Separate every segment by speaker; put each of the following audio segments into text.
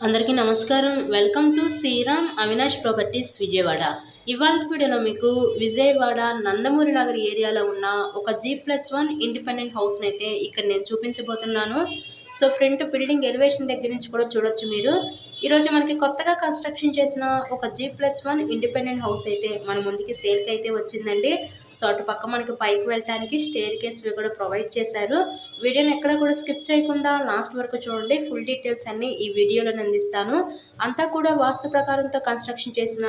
Speaker 1: అందరికీ నమస్కారం. Welcome to Sriram Avinash properties Vijayawada. ఇవాళ వీడియోలో మీకు విజయవాడ నందమూరి నగర్ ఏరియాలో ఉన్న ఒక G+1 ఇండిపెండెంట్ హౌస్ని అయితే ఇక్కడ నేను చూపించబోతున్నాను. సో ఫ్రంట్ బిల్డింగ్ ఎలివేషన్ దగ్గర నుంచి కూడా చూడొచ్చు మీరు. ఈరోజు మనకి కొత్తగా కన్స్ట్రక్షన్ చేసిన ఒక G+1 ఇండిపెండెంట్ హౌస్ అయితే మన ముందుకి సేల్కి అయితే వచ్చిందండి. సో అటు పక్క మనకి పైకి వెళ్ళడానికి స్టేర్ కేస్వి కూడా ప్రొవైడ్ చేశారు. వీడియోని ఎక్కడ కూడా స్కిప్ చేయకుండా లాస్ట్ వరకు చూడండి. ఫుల్ డీటెయిల్స్ అన్ని ఈ వీడియోలో అందిస్తాను. అంతా కూడా వాస్తు ప్రకారంతో కన్స్ట్రక్షన్ చేసిన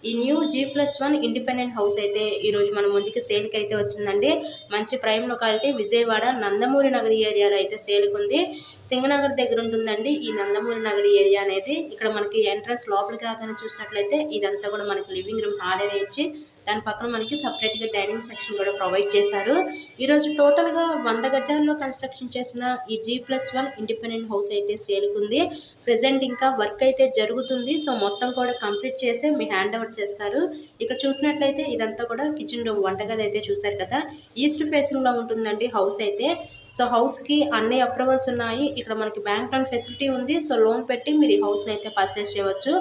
Speaker 1: ఈ న్యూ G+1 ఇండిపెండెంట్ హౌస్ అయితే ఈరోజు మన ముందుకి సేల్కి అయితే వచ్చిందండి. మంచి ప్రైమ్ లొకాలిటీ విజయవాడ నందమూరి నగర్ ఏరియాలో అయితే సేల్కి ఉంది. సింగనగర్ దగ్గర ఉంటుందండి ఈ నందమూరి నగర్ ఏరియా అనేది. ఇక్కడ మనకి ఎంట్రన్స్ లోపలికి రాగానే చూసినట్లయితే ఇదంతా కూడా మనకి లివింగ్ రూమ్ హాల్ ఏరియా ఇచ్చి దాని పక్కన మనకి సపరేట్గా డైనింగ్ సెక్షన్ కూడా ప్రొవైడ్ చేశారు. ఈరోజు టోటల్గా 100 గజాల్లో కన్స్ట్రక్షన్ చేసిన ఈ G+1 ఇండిపెండెంట్ హౌస్ అయితే సేల్కి ఉంది. ప్రజెంట్ ఇంకా వర్క్ అయితే జరుగుతుంది. సో మొత్తం కూడా కంప్లీట్ చేసి మీ హ్యాండ్ ఓవర్ చేస్తారు. ఇక్కడ చూసినట్లయితే ఇదంతా కూడా కిచెన్ రూమ్, వంటగది అయితే చూసారు కదా. ఈస్ట్ ఫేసింగ్లో ఉంటుందండి హౌస్ అయితే. సో హౌస్కి అన్ని అప్రూవల్స్ ఉన్నాయి. ఇక్కడ మనకి బ్యాంక్ లోన్ ఫెసిలిటీ ఉంది. సో లోన్ పెట్టి మీరు ఈ హౌస్ని అయితే పర్చేస్ చేయవచ్చు.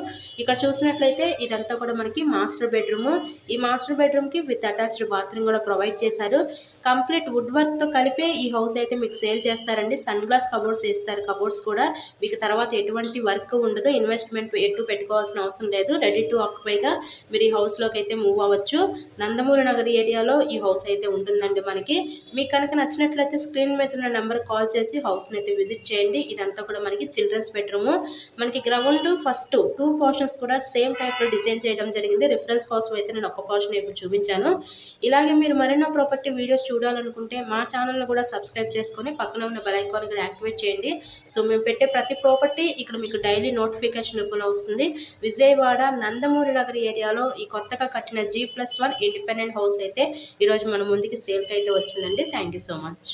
Speaker 1: ఇక్కడ చూసినట్లయితే ఇదంతా కూడా మనకి మాస్టర్ బెడ్రూమ్. ఈ మాస్టర్ బెడ్రూమ్కి విత్ అటాచ్డ్ బాత్రూమ్ కూడా ప్రొవైడ్ చేశారు. కంప్లీట్ వుడ్ వర్క్తో కలిపే ఈ హౌస్ అయితే మీకు సేల్ చేస్తారండి. సన్ గ్లాస్ కబోర్డ్స్ వేస్తారు. కబోర్డ్స్ కూడా మీకు తర్వాత ఎటువంటి వర్క్ ఉండదు. ఇన్వెస్ట్మెంట్ ఎటు పెట్టుకోవాల్సిన అవసరం లేదు. రెడీ టు ఆక్యుపైగా మీరు ఈ హౌస్లోకి అయితే మూవ్ అవ్వచ్చు. నందమూరి నగర్ ఏరియాలో ఈ హౌస్ అయితే ఉంటుందండి మనకి. మీకు కనుక నచ్చినట్లయితే స్క్రీన్ మీద ఉన్న నెంబర్ కాల్ చేసి హౌస్ని అయితే విజిట్ చేయండి. ఇదంతా కూడా మనకి చిల్డ్రన్స్ బెడ్రూమ్. మనకి గ్రౌండ్ ఫస్ట్ 2 పోర్షన్స్ కూడా సేమ్ టైప్లో డిజైన్ చేయడం జరిగింది. రిఫరెన్స్ కోసం అయితే నేను ఒక పోర్షన్ ఇప్పుడు చూపించాను. ఇలాగే మీరు మరెన్నో ప్రాపర్టీ వీడియోస్ చూడాలనుకుంటే మా ఛానల్ని కూడా సబ్స్క్రైబ్ చేసుకొని పక్కన ఉన్న బెల్ ఐకాన్ కూడా యాక్టివేట్ చేయండి. సో మేము పెట్టే ప్రతి ప్రాపర్టీ ఇక్కడ మీకు డైలీ నోటిఫికేషన్ రూపంలో వస్తుంది. విజయవాడ నందమూరి నగర్ ఏరియాలో ఈ కొత్తగా కట్టిన G+1 ఇండిపెండెంట్ హౌస్ అయితే ఈరోజు మన ముందుకి సేల్కి అయితే వచ్చిందండి. Thank you so much.